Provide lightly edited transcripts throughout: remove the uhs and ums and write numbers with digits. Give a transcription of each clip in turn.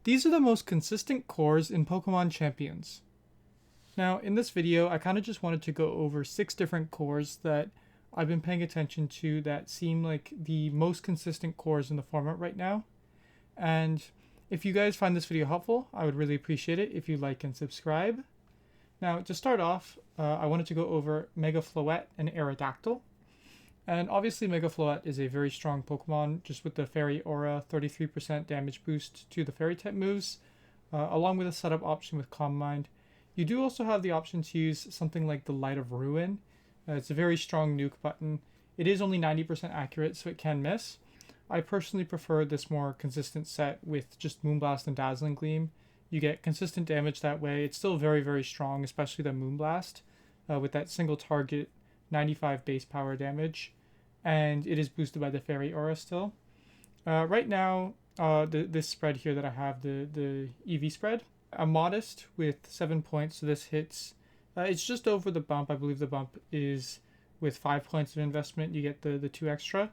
These are the most consistent cores in Pokémon Champions. Now, in this video, I kind of just wanted to go over 6 different cores that I've been paying attention to that seem like the most consistent cores in the format right now. And if you guys find this video helpful, I would really appreciate it if you like and subscribe. Now, to start off, I wanted to go over Mega Floette and Aerodactyl. And obviously Mega Floette is a very strong Pokemon, just with the Fairy Aura, 33% damage boost to the Fairy type moves, along with a setup option with Calm Mind. You do also have the option to use something like the Light of Ruin. It's a very strong nuke button. It is only 90% accurate, so it can miss. I personally prefer this more consistent set with just Moonblast and Dazzling Gleam. You get consistent damage that way. It's still very, very strong, especially the Moonblast, with that single target 95 base power damage. And it is boosted by the Fairy Aura still. Right now, this spread here that I have, the EV spread, I'm modest with 7 points, so this hits. It's just over the bump. I believe the bump is with 5 points of investment. You get the 2 extra.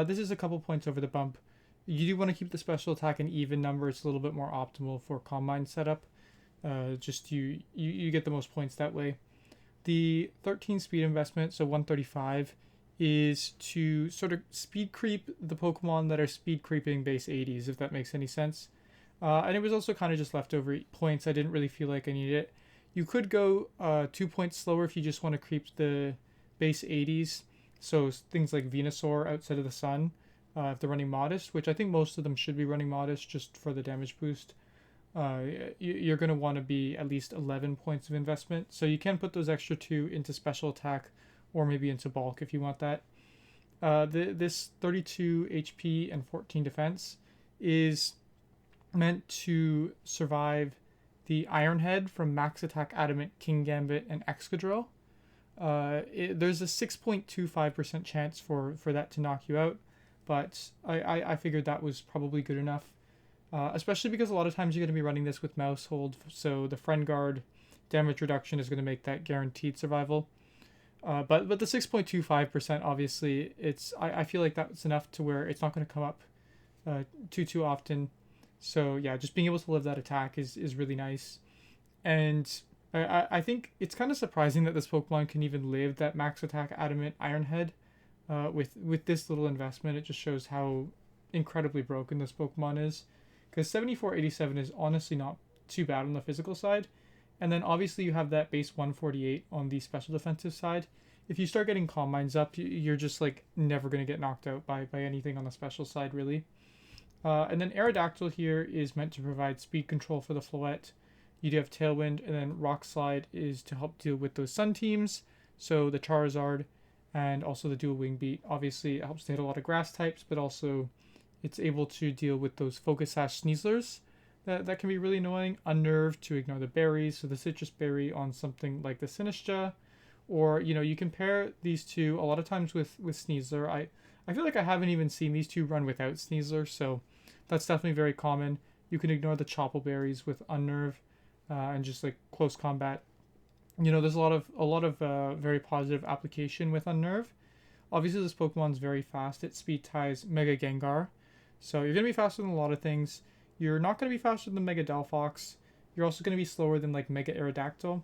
This is a couple points over the bump. You do want to keep the special attack an even number. It's a little bit more optimal for Calm Mind setup. Just you get the most points that way. The 13 speed investment, so 135, is to sort of speed creep the Pokemon that are speed creeping base 80s, if that makes any sense. And it was also kind of just leftover points. I didn't really feel like I needed it. You could go 2 points slower if you just want to creep the base 80s. So things like Venusaur outside of the sun, if they're running Modest, which I think most of them should be running Modest just for the damage boost. You're going to want to be at least 11 points of investment. So you can put those extra 2 into special attack or maybe into bulk if you want that. This 32 HP and 14 defense is meant to survive the Iron Head from Max Attack Adamant, King Gambit, and Excadrill. There's a 6.25% chance for that to knock you out, but I figured that was probably good enough. Especially because a lot of times you're going to be running this with Mouse Hold, so the Friend Guard damage reduction is going to make that guaranteed survival. But the 6.25%, obviously, I feel like that's enough to where it's not going to come up too often. So yeah, just being able to live that attack is really nice. And I think it's kind of surprising that this Pokemon can even live that max attack Adamant Iron Head with this little investment. It just shows how incredibly broken this Pokemon is. Because 7487 is honestly not too bad on the physical side. And then obviously you have that base 148 on the special defensive side. If you start getting Calm Minds up, you're just like never going to get knocked out by anything on the special side, really. And then Aerodactyl here is meant to provide speed control for the Floette. You do have Tailwind, and then Rock Slide is to help deal with those Sun teams. So the Charizard and also the Dual Wing Beat. Obviously it helps to hit a lot of grass types, but also it's able to deal with those Focus Sash Sneaslers. That can be really annoying. Unnerve to ignore the berries, so the Citrus Berry on something like the Sinistcha. Or, you compare these two a lot of times with Sneasler. I feel like I haven't even seen these two run without Sneasler, so that's definitely very common. You can ignore the Chople Berries with Unnerve and just like close combat. There's a lot of very positive application with Unnerve. Obviously, this Pokemon's very fast. It speed ties Mega Gengar, so you're going to be faster than a lot of things. You're not going to be faster than Mega Delphox. You're also going to be slower than like Mega Aerodactyl.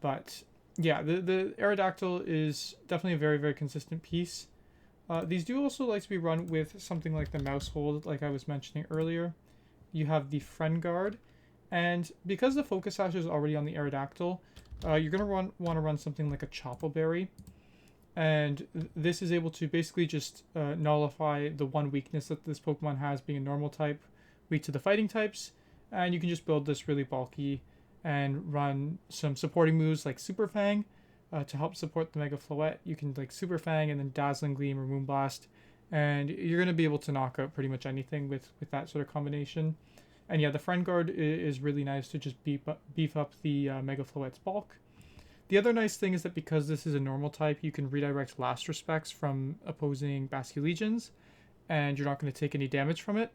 But yeah, the Aerodactyl is definitely a very, very consistent piece. These do also like to be run with something like the Mouse Hold, like I was mentioning earlier. You have the Friend Guard. And because the Focus Sash is already on the Aerodactyl, you're going to want to run something like a Chople Berry. And this is able to basically just nullify the one weakness that this Pokemon has, being a normal type, weak to the fighting types, and you can just build this really bulky and run some supporting moves like Super Fang to help support the Mega Floette. You can like Super Fang and then Dazzling Gleam or Moonblast, and you're going to be able to knock out pretty much anything with that sort of combination. And yeah, the Friend Guard is really nice to just beef up the Mega Floette's bulk. The other nice thing is that because this is a normal type, you can redirect Last Respects from opposing Basculegions, and you're not going to take any damage from it.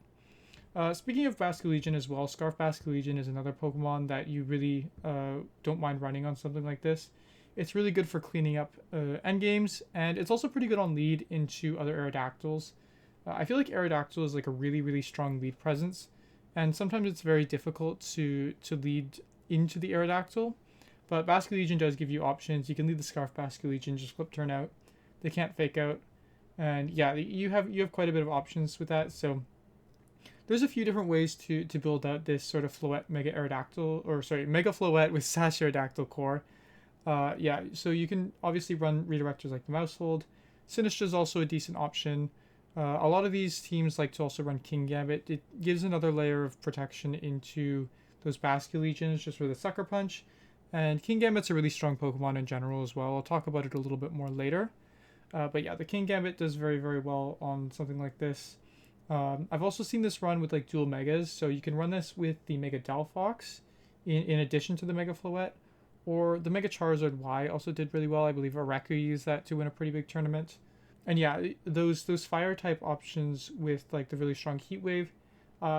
Speaking of Basculegion as well, Scarf Basculegion is another Pokemon that you really don't mind running on something like this. It's really good for cleaning up endgames, and it's also pretty good on lead into other Aerodactyls. I feel like Aerodactyl is like a really, really strong lead presence, and sometimes it's very difficult to lead into the Aerodactyl. But Basculegion does give you options. You can lead the Scarf Basculegion, just flip turn out. They can't fake out, and yeah, you have quite a bit of options with that. So there's a few different ways to build out this sort of Floette Mega Aerodactyl, or sorry, Mega Floette with Sash Aerodactyl core. Yeah, so you can obviously run redirectors like the Mousehold. Sinistra is also a decent option. A lot of these teams like to also run King Gambit. It gives another layer of protection into those Basculegions just for the Sucker Punch. And King Gambit's a really strong Pokemon in general as well. I'll talk about it a little bit more later. But yeah, the King Gambit does very, very well on something like this. I've also seen this run with like dual Megas, so you can run this with the Mega Delphox in addition to the Mega Floette. Or the Mega Charizard Y also did really well. I believe Areku used that to win a pretty big tournament. And yeah, those fire type options with like the really strong Heat Wave,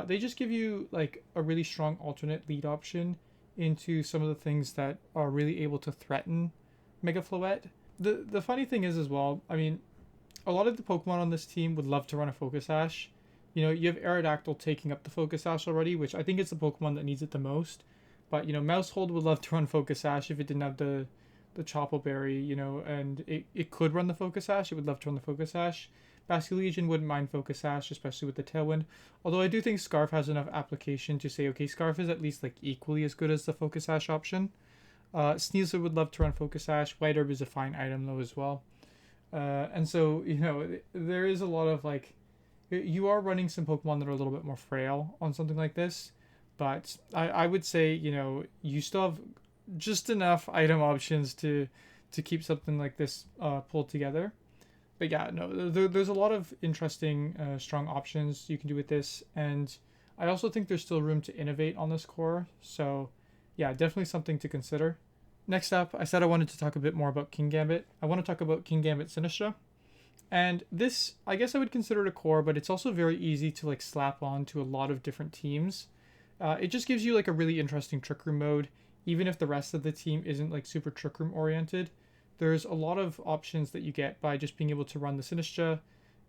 they just give you like a really strong alternate lead option into some of the things that are really able to threaten Mega Floette. The funny thing is as well, I mean, a lot of the Pokemon on this team would love to run a Focus Sash. You know, you have Aerodactyl taking up the Focus Sash already, which I think is the Pokemon that needs it the most. But, you know, Mousehold would love to run Focus Sash if it didn't have the Chople Berry, you know, and it could run the Focus Sash. It would love to run the Focus Sash. Basculegion wouldn't mind Focus Sash, especially with the Tailwind. Although I do think Scarf has enough application to say, okay, Scarf is at least like equally as good as the Focus Sash option. Sneasler would love to run Focus Sash. White Herb is a fine item though as well. And so, you know, there is a lot of like, you are running some Pokemon that are a little bit more frail on something like this. But I would say, you know, you still have just enough item options to keep something like this pulled together. But yeah, no, there's a lot of interesting, strong options you can do with this. And I also think there's still room to innovate on this core. So yeah, definitely something to consider. Next up, I said I wanted to talk a bit more about King Gambit. I want to talk about King Gambit Sinistra. And this, I guess I would consider it a core, but it's also very easy to like slap on to a lot of different teams. It just gives you like a really interesting Trick Room mode, even if the rest of the team isn't like super Trick Room oriented. There's a lot of options that you get by just being able to run the Sinistra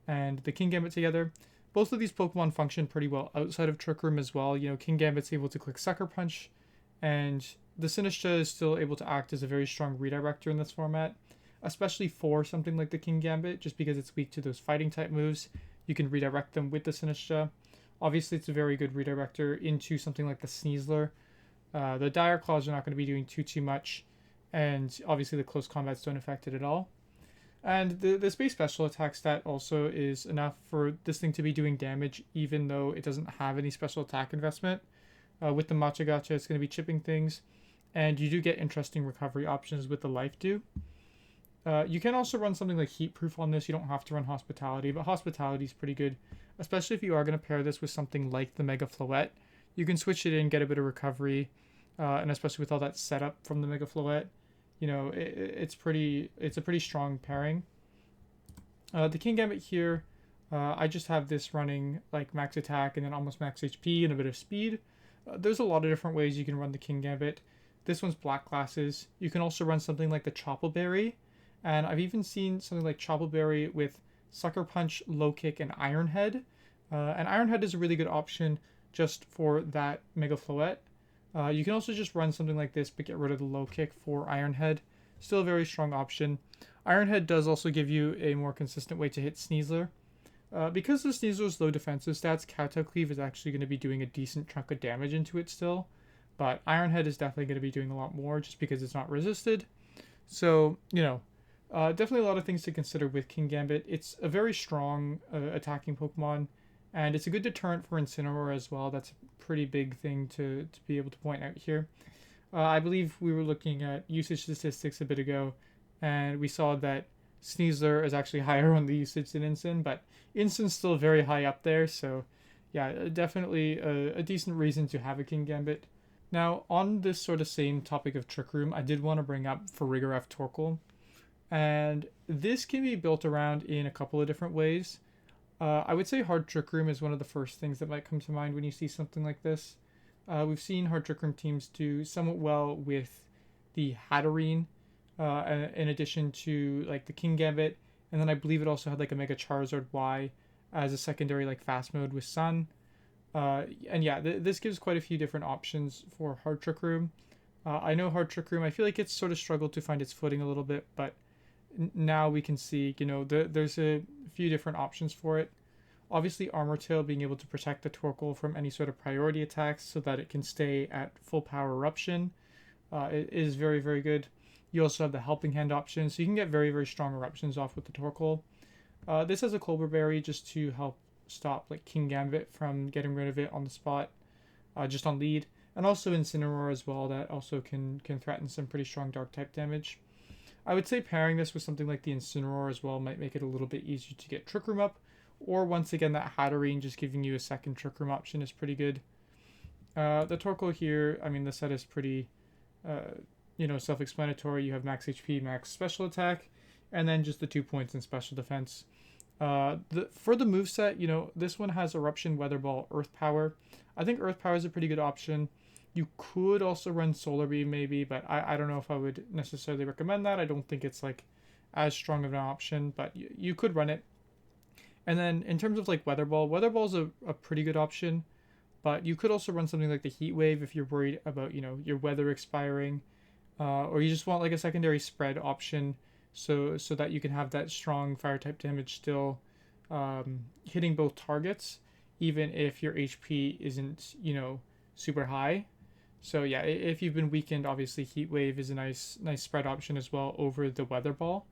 and the King Gambit together. Both of these Pokemon function pretty well outside of Trick Room as well. You know, King Gambit's able to click Sucker Punch, and the Sinistra is still able to act as a very strong redirector in this format, especially for something like the King Gambit, just because it's weak to those fighting type moves. You can redirect them with the Sinistra. Obviously, it's a very good redirector into something like the Sneasler. The Dire Claws are not going to be doing too much, and obviously the close combats don't affect it at all. And the Space Special attack stat also is enough for this thing to be doing damage, even though it doesn't have any special attack investment. With the Matcha Gotcha, it's going to be chipping things, and you do get interesting recovery options with the Life Dew. You can also run something like Heat Proof on this. You don't have to run Hospitality, but Hospitality is pretty good, especially if you are going to pair this with something like the Mega Floette. You can switch it in, get a bit of recovery, and especially with all that setup from the Mega Floette, you know, it's a pretty strong pairing. The King Gambit here, I just have this running like max attack and then almost max HP and a bit of speed. There's a lot of different ways you can run the King Gambit. This one's Black Glasses. You can also run something like the Chople Berry. And I've even seen something like Chople Berry with Sucker Punch, Low Kick, and Iron Head. And Iron Head is a really good option just for that Mega Floette. You can also just run something like this, but get rid of the Low Kick for Iron Head. Still a very strong option. Iron Head does also give you a more consistent way to hit Sneasler. Because the Sneasler's low defensive stats, Kowtow Cleave is actually going to be doing a decent chunk of damage into it still. But Iron Head is definitely going to be doing a lot more just because it's not resisted. So, you know, definitely a lot of things to consider with King Gambit. It's a very strong attacking Pokemon, and it's a good deterrent for Incineroar as well. That's a pretty big thing to be able to point out here. I believe we were looking at usage statistics a bit ago, and we saw that Sneasler is actually higher on the usage than Incin, but Incin's still very high up there, so yeah, definitely a decent reason to have a King Gambit. Now, on this sort of same topic of Trick Room, I did want to bring up Farigiraf Torkoal. And this can be built around in a couple of different ways. I would say Hard Trick Room is one of the first things that might come to mind when you see something like this. We've seen Hard Trick Room teams do somewhat well with the Hatterene, in addition to like the King Gambit, and then I believe it also had like a Mega Charizard Y as a secondary like fast mode with Sun. And yeah, this gives quite a few different options for Hard Trick Room. I know Hard Trick Room, I feel like it's sort of struggled to find its footing a little bit, but now we can see, there's a few different options for it. Obviously, Armor Tail being able to protect the Torkoal from any sort of priority attacks so that it can stay at full power eruption it is very, very good. You also have the Helping Hand option, so you can get very, very strong eruptions off with the Torkoal. This has a Clover Berry just to help stop like King Gambit from getting rid of it on the spot, just on lead. And also Incineroar as well, that also can threaten some pretty strong Dark type damage. I would say pairing this with something like the Incineroar as well might make it a little bit easier to get Trick Room up. Or once again, that Hatterene just giving you a second Trick Room option is pretty good. The Torkoal here, I mean, the set is pretty, self-explanatory. You have max HP, max special attack, and then just the 2 points in special defense. For the moveset, this one has Eruption, Weather Ball, Earth Power. I think Earth Power is a pretty good option. You could also run Solar Beam maybe, but I don't know if I would necessarily recommend that. I don't think it's like as strong of an option, but you could run it. And then in terms of like Weather Ball is a pretty good option, but you could also run something like the Heat Wave if you're worried about, your weather expiring, or you just want like a secondary spread option so that you can have that strong fire type damage still hitting both targets, even if your HP isn't, super high. So yeah, if you've been weakened, obviously Heat Wave is a nice spread option as well over the Weather Ball.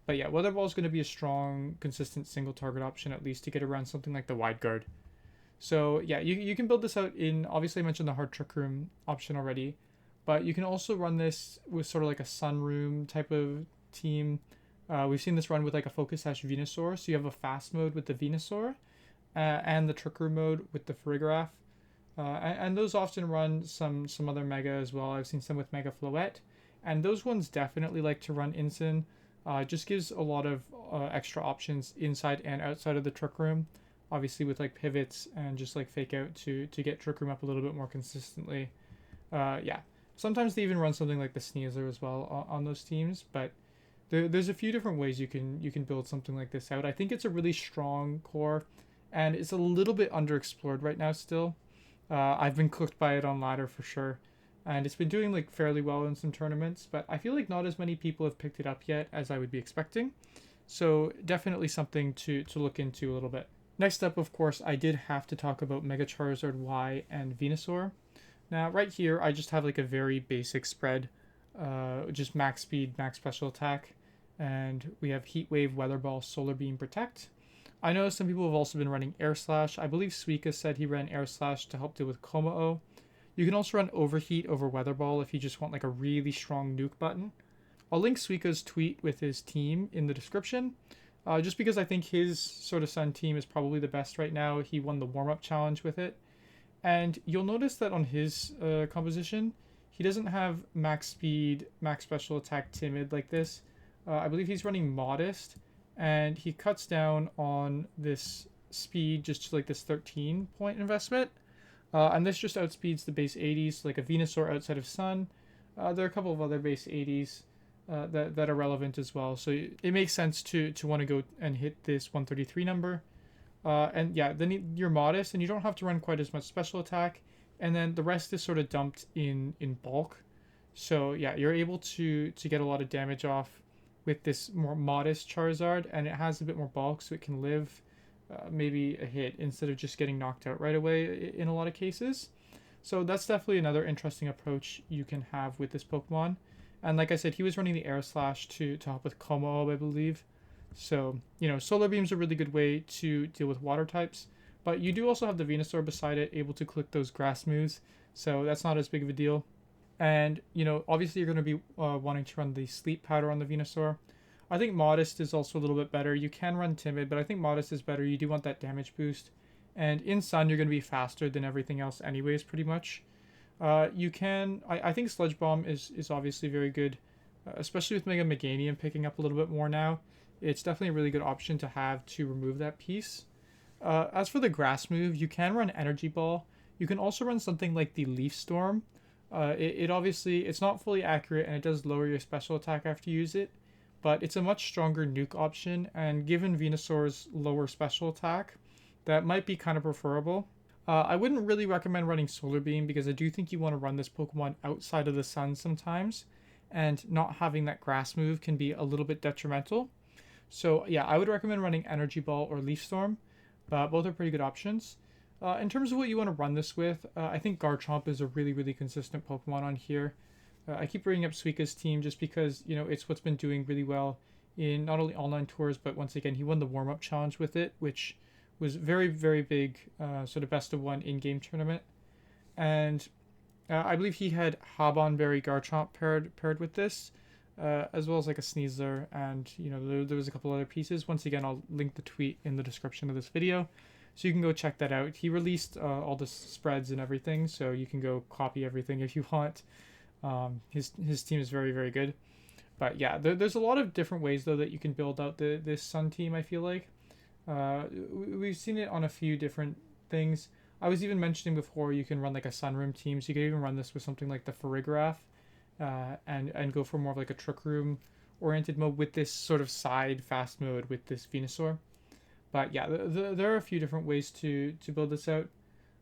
But yeah, Weather Ball is going to be a strong, consistent single target option, at least to get around something like the Wide Guard. So yeah, you can build this out in, obviously I mentioned the Hard Trick Room option already, but you can also run this with sort of like a Sun Room type of team. We've seen this run with like a Focus Sash Venusaur, so you have a fast mode with the Venusaur, and the Trick Room mode with the Farigiraf. And those often run some other Mega as well. I've seen some with Mega Floette, and those ones definitely like to run Incin. Just gives a lot of extra options inside and outside of the Trick Room, obviously with like pivots and just like fake out to get Trick Room up a little bit more consistently. Yeah, sometimes they even run something like the Sneasler as well on those teams, but there's a few different ways you can build something like this out. I think it's a really strong core, and it's a little bit underexplored right now still. I've been cooked by it on ladder for sure, and it's been doing like fairly well in some tournaments, but I feel like not as many people have picked it up yet as I would be expecting. So definitely something to look into a little bit. Next up, of course, I did have to talk about Mega Charizard Y and Venusaur. Now, right here, I just have like a very basic spread, just max speed, max special attack, and we have Heat Wave, Weather Ball, Solar Beam, Protect. I know some people have also been running Air Slash. I believe Suica said he ran Air Slash to help deal with Kommo-o. You can also run Overheat over Weather Ball if you just want like a really strong nuke button. I'll link Suica's tweet with his team in the description, just because I think his sort of Sun team is probably the best right now. He won the warm-up challenge with it. And you'll notice that on his composition, he doesn't have max speed, max special attack, timid like this. I believe he's running Modest, and he cuts down on this speed just to like this 13 point investment. And this just outspeeds the base 80s, like a Venusaur outside of Sun. There are a couple of other base 80s that are relevant as well. So it makes sense to want to go and hit this 133 number. And yeah, then you're Modest, and you don't have to run quite as much special attack. And then the rest is sort of dumped in bulk. So yeah, you're able to get a lot of damage off with this more Modest Charizard, and it has a bit more bulk, so it can live maybe a hit instead of just getting knocked out right away in a lot of cases. So that's definitely another interesting approach you can have with this Pokemon. And like I said, he was running the Air Slash to help with Kommo-o, I believe. So, Solar Beam's a really good way to deal with water types. But you do also have the Venusaur beside it, able to click those grass moves. So that's not as big of a deal. And, obviously you're going to be wanting to run the Sleep Powder on the Venusaur. I think Modest is also a little bit better. You can run Timid, but I think Modest is better. You do want that damage boost. And in Sun, you're going to be faster than everything else anyways, pretty much. You can... I think Sludge Bomb is obviously very good, especially with Mega Meganium picking up a little bit more now. It's definitely a really good option to have to remove that piece. As for the Grass move, you can run Energy Ball. You can also run something like the Leaf Storm. It obviously, it's not fully accurate, and it does lower your special attack after you use it, but it's a much stronger nuke option, and given Venusaur's lower special attack, that might be kind of preferable. I wouldn't really recommend running Solar Beam because I do think you want to run this Pokemon outside of the sun sometimes, and not having that grass move can be a little bit detrimental. So yeah, I would recommend running Energy Ball or Leaf Storm. Both are pretty good options. In terms of what you want to run this with, I think Garchomp is a really, really consistent Pokemon on here. I keep bringing up Suica's team just because, it's what's been doing really well in not only online tours, but once again, he won the warm-up challenge with it, which was very, very big, sort of best of one in-game tournament. And I believe he had Habonberry Garchomp paired with this, as well as like a Sneasler, and there was a couple other pieces. Once again, I'll link the tweet in the description of this video, so you can go check that out. He released all the spreads and everything, so you can go copy everything if you want. His team is very, very good. But yeah, there's a lot of different ways though that you can build out this Sun team. I feel like we've seen it on a few different things. I was even mentioning before you can run like a Sunroom team, so you could even run this with something like the Farigiraf, and go for more of like a Trick Room oriented mode with this sort of side fast mode with this Venusaur. But yeah, there are a few different ways to build this out.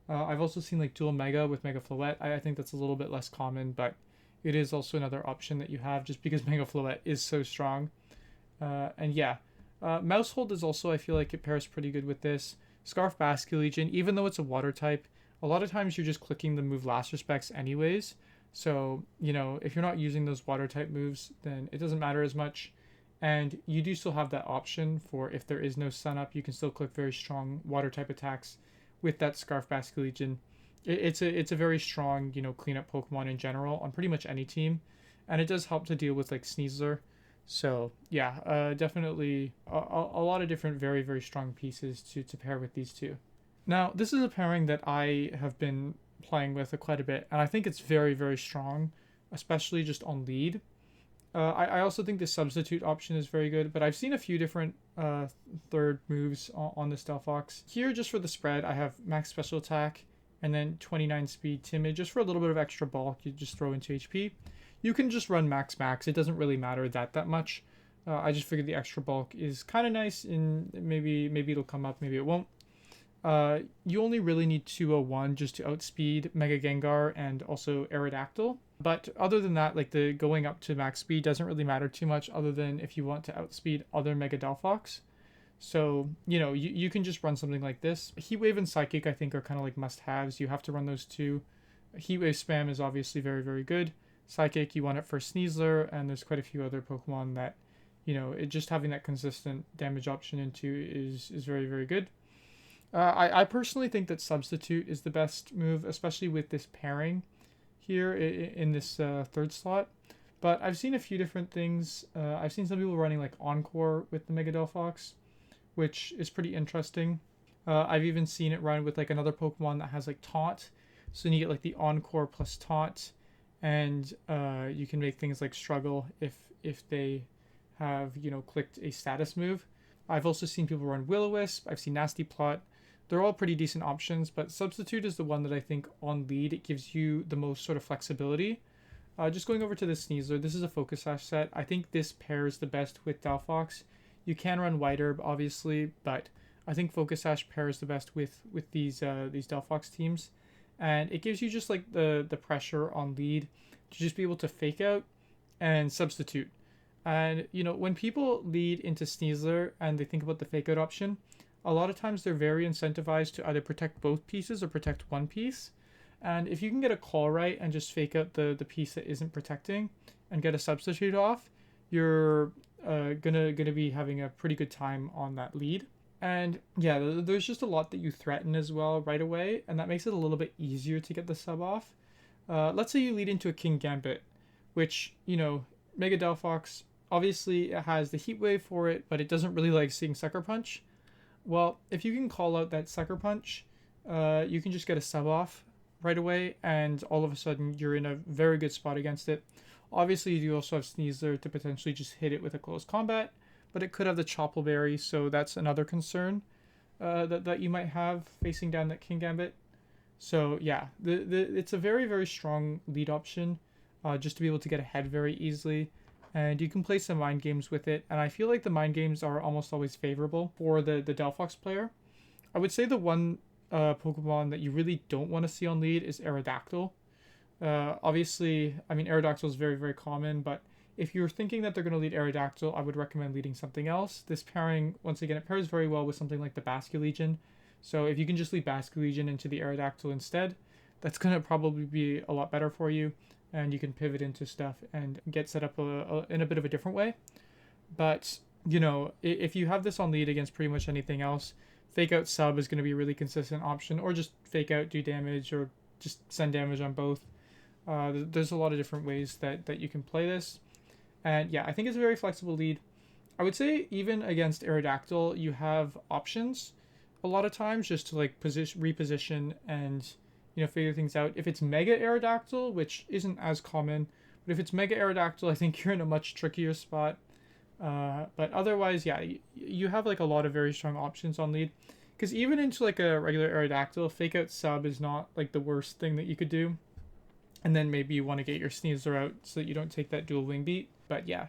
I've also seen like dual Mega with Mega Floette. I think that's a little bit less common, but it is also another option that you have just because Mega Floette is so strong. And yeah, Mousehold is also, I feel like it pairs pretty good with this. Scarf Basculegion, even though it's a water type, a lot of times you're just clicking the move Last Respects anyways. So, if you're not using those water type moves, then it doesn't matter as much. And you do still have that option for if there is no sun up, you can still click very strong water type attacks with that Scarf Basculegion. It's a very strong, cleanup Pokemon in general on pretty much any team. And it does help to deal with like Sneasler. So yeah, definitely a lot of different very, very strong pieces to pair with these two. Now, this is a pairing that I have been playing with quite a bit, and I think it's very, very strong, especially just on lead. I also think the substitute option is very good, but I've seen a few different third moves on this Delphox. Here, just for the spread, I have max special attack, and then 29 speed timid, just for a little bit of extra bulk you just throw into HP. You can just run max, it doesn't really matter that much. I just figured the extra bulk is kind of nice, and maybe it'll come up, maybe it won't. You only really need 201 just to outspeed Mega Gengar and also Aerodactyl. But other than that, like the going up to max speed doesn't really matter too much, other than if you want to outspeed other Mega Delphox. So, you can just run something like this. Heatwave and Psychic, I think, are kind of like must-haves. You have to run those two. Heatwave spam is obviously very, very good. Psychic, you want it for Sneasler, and there's quite a few other Pokemon that, just having that consistent damage option into is very, very good. I personally think that Substitute is the best move, especially with this pairing here in this third slot. But I've seen a few different things. I've seen some people running like Encore with the Mega Delphox, which is pretty interesting. I've even seen it run with like another Pokemon that has like Taunt. So then you get like the Encore plus Taunt, and you can make things like Struggle if they have, clicked a status move. I've also seen people run Will-O-Wisp. I've seen Nasty Plot. They're all pretty decent options, but Substitute is the one that I think on lead, it gives you the most sort of flexibility. Just going over to the Sneasler, this is a Focus Sash set. I think this pairs the best with Delphox. You can run White Herb, obviously, but I think Focus Sash pairs the best with these Delphox teams. And it gives you just like the pressure on lead to just be able to Fake Out and Substitute. And, when people lead into Sneasler and they think about the Fake Out option, a lot of times they're very incentivized to either protect both pieces or protect one piece. And if you can get a call right and just Fake Out the piece that isn't protecting and get a Substitute off, you're gonna be having a pretty good time on that lead. And yeah, there's just a lot that you threaten as well right away, and that makes it a little bit easier to get the sub off. Let's say you lead into a King Gambit, which, Mega Delphox, obviously it has the Heat Wave for it, but it doesn't really like seeing Sucker Punch. Well, if you can call out that Sucker Punch, you can just get a sub off right away, and all of a sudden you're in a very good spot against it. Obviously, you do also have Sneasler to potentially just hit it with a close combat, but it could have the Choppleberry, so that's another concern that you might have facing down that King Gambit. So yeah, it's a very, very strong lead option, just to be able to get ahead very easily. And you can play some mind games with it, and I feel like the mind games are almost always favorable for the Delphox player. I would say the one Pokemon that you really don't want to see on lead is Aerodactyl. Obviously, I mean, Aerodactyl is very, very common, but if you're thinking that they're going to lead Aerodactyl, I would recommend leading something else. This pairing, once again, it pairs very well with something like the Basculegion. So if you can just lead Basculegion into the Aerodactyl instead, that's going to probably be a lot better for you, and you can pivot into stuff and get set up in a bit of a different way. But, you know, if you have this on lead against pretty much anything else, Fake Out Sub is going to be a really consistent option, or just Fake Out, do damage, or just send damage on both. There's a lot of different ways that you can play this. And yeah, I think it's a very flexible lead. I would say even against Aerodactyl, you have options a lot of times just to like reposition and, you know, figure things out. If it's Mega Aerodactyl, which isn't as common, but if it's Mega Aerodactyl, I think you're in a much trickier spot. But otherwise, yeah, you have like a lot of very strong options on lead. Because even into like a regular Aerodactyl, Fake Out Sub is not like the worst thing that you could do. And then maybe you want to get your Sneasler out so that you don't take that dual wing beat. But yeah,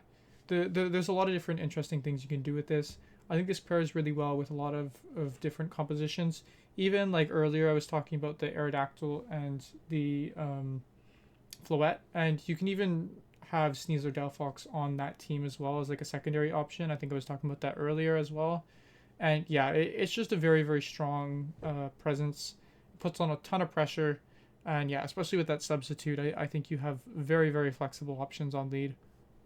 there's a lot of different interesting things you can do with this. I think this pairs really well with a lot of different compositions. Even like earlier I was talking about the Aerodactyl and the Floette. And you can even have Sneasler Delphox on that team as well as like a secondary option. I think I was talking about that earlier as well. And yeah, it's just a very, very strong presence. It puts on a ton of pressure. And yeah, especially with that substitute, I think you have very, very flexible options on lead.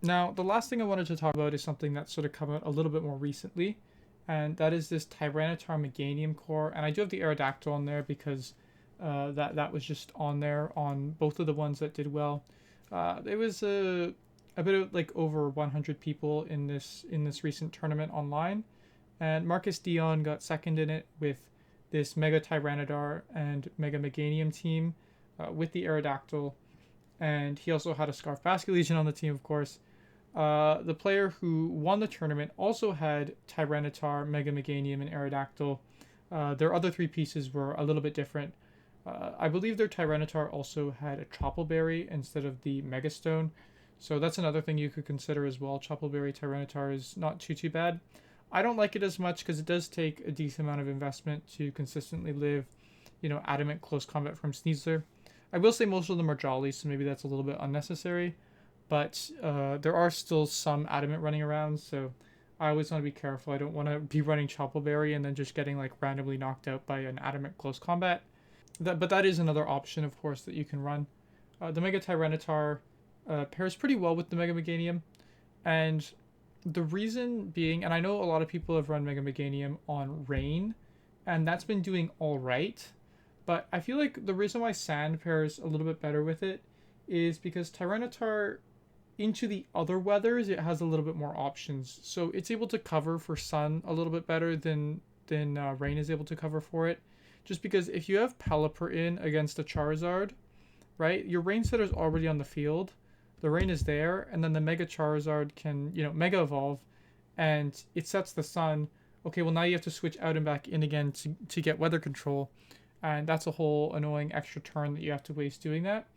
Now, the last thing I wanted to talk about is something that's sort of come out a little bit more recently, and that is this Tyranitar Meganium core. And I do have the Aerodactyl on there because that was just on there on both of the ones that did well. It was a bit of like over 100 people in this recent tournament online, and Marcus Dion got second in it with this Mega Tyranitar and Mega Meganium team with the Aerodactyl, and he also had a Scarf Basculegion on the team, of course. The player who won the tournament also had Tyranitar, Mega Meganium, and Aerodactyl. Their other three pieces were a little bit different. I believe their Tyranitar also had a Choppleberry instead of the Megastone, so that's another thing you could consider as well. Choppleberry Tyranitar is not too bad. I don't like it as much because it does take a decent amount of investment to consistently live, you know, Adamant close combat from Sneasler. I will say most of them are Jolly, so maybe that's a little bit unnecessary. But there are still some Adamant running around, so I always want to be careful. I don't want to be running Choppleberry and then just getting like randomly knocked out by an Adamant close combat. But that is another option, of course, that you can run. The Mega Tyranitar pairs pretty well with the Mega Meganium, and the reason being, and I know a lot of people have run Mega Meganium on Rain, and that's been doing all right. But I feel like the reason why Sand pairs a little bit better with it is because Tyranitar, into the other weathers, it has a little bit more options. So it's able to cover for Sun a little bit better than Rain is able to cover for it. Just because if you have Pelipper in against a Charizard, right, your Rain setter's already on the field. The Rain is there, and then the Mega Charizard can, you know, Mega Evolve, and it sets the Sun. Okay, well now you have to switch out and back in again to get weather control, and that's a whole annoying extra turn that you have to waste doing that.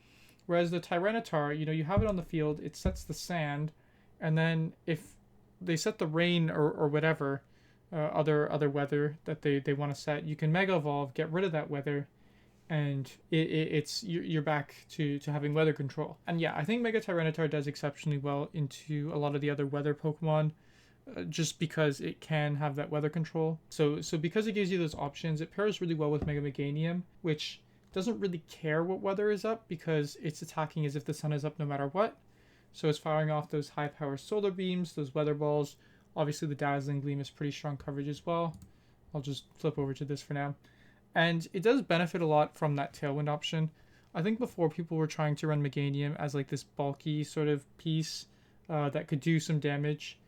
Whereas the Tyranitar, you know, you have it on the field, it sets the Sand, and then if they set the Rain or whatever, other weather that they want to set, you can Mega Evolve, get rid of that weather, and you're back to having weather control. And yeah, I think Mega Tyranitar does exceptionally well into a lot of the other weather Pokemon, just because it can have that weather control. So because it gives you those options, it pairs really well with Mega Meganium, which doesn't really care what weather is up because it's attacking as if the sun is up no matter what. So it's firing off those high power solar beams, those weather balls. Obviously the Dazzling Gleam is pretty strong coverage as well. I'll just flip over to this for now. And it does benefit a lot from that Tailwind option. I think before people were trying to run Meganium as like this bulky sort of piece that could do some damage.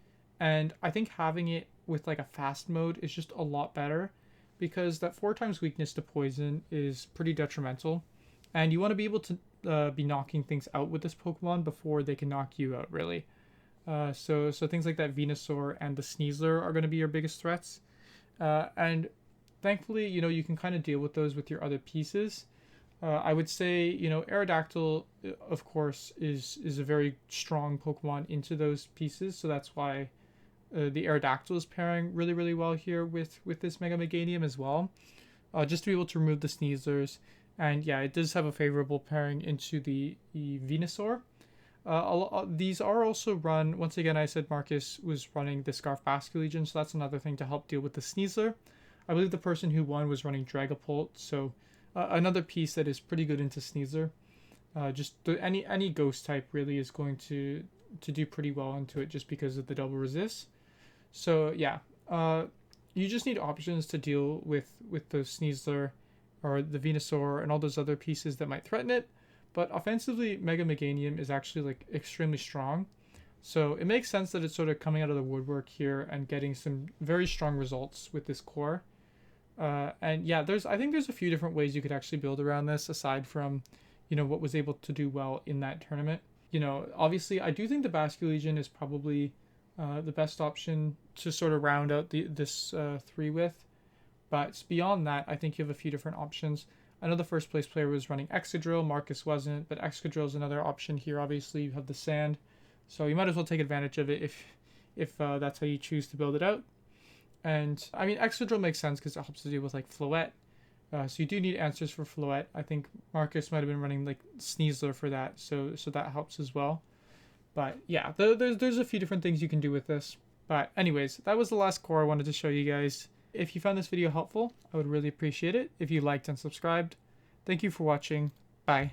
And I think having it with like a fast mode is just a lot better because that 4 times weakness to poison is pretty detrimental. And you want to be able to be knocking things out with this Pokemon before they can knock you out, really. So things like that Venusaur and the Sneasler are going to be your biggest threats. And thankfully, you know, you can kind of deal with those with your other pieces. I would say, you know, Aerodactyl, of course, is a very strong Pokemon into those pieces. So that's why the Aerodactyl is pairing really, really well here with this Mega Meganium as well. just to be able to remove the Sneasers. And yeah, it does have a favorable pairing into the Venusaur. These are also run, once again, I said Marcus was running the Scarf Basculegion, so that's another thing to help deal with the Sneasler. I believe the person who won was running Dragapult, so another piece that is pretty good into Sneasler. Any ghost type really is going to do pretty well into it just because of the double resist. So yeah, you just need options to deal with the Sneasler or the Venusaur and all those other pieces that might threaten it. But offensively, Mega Meganium is actually like extremely strong. So it makes sense that it's sort of coming out of the woodwork here and getting some very strong results with this core. And yeah, I think there's a few different ways you could actually build around this aside from, what was able to do well in that tournament. Obviously, I do think the Basculegion is probably the best option to sort of round out this 3 with. But beyond that, I think you have a few different options. I know the first place player was running Excadrill, Marcus wasn't, but Excadrill is another option here. Obviously, you have the sand, so you might as well take advantage of it if that's how you choose to build it out. And I mean, Excadrill makes sense because it helps to deal with like Floette. So you do need answers for Floette. I think Marcus might have been running like Sneasler for that, so that helps as well. But yeah, there's a few different things you can do with this. But anyways, that was the last core I wanted to show you guys. If you found this video helpful, I would really appreciate it if you liked and subscribed. Thank you for watching. Bye.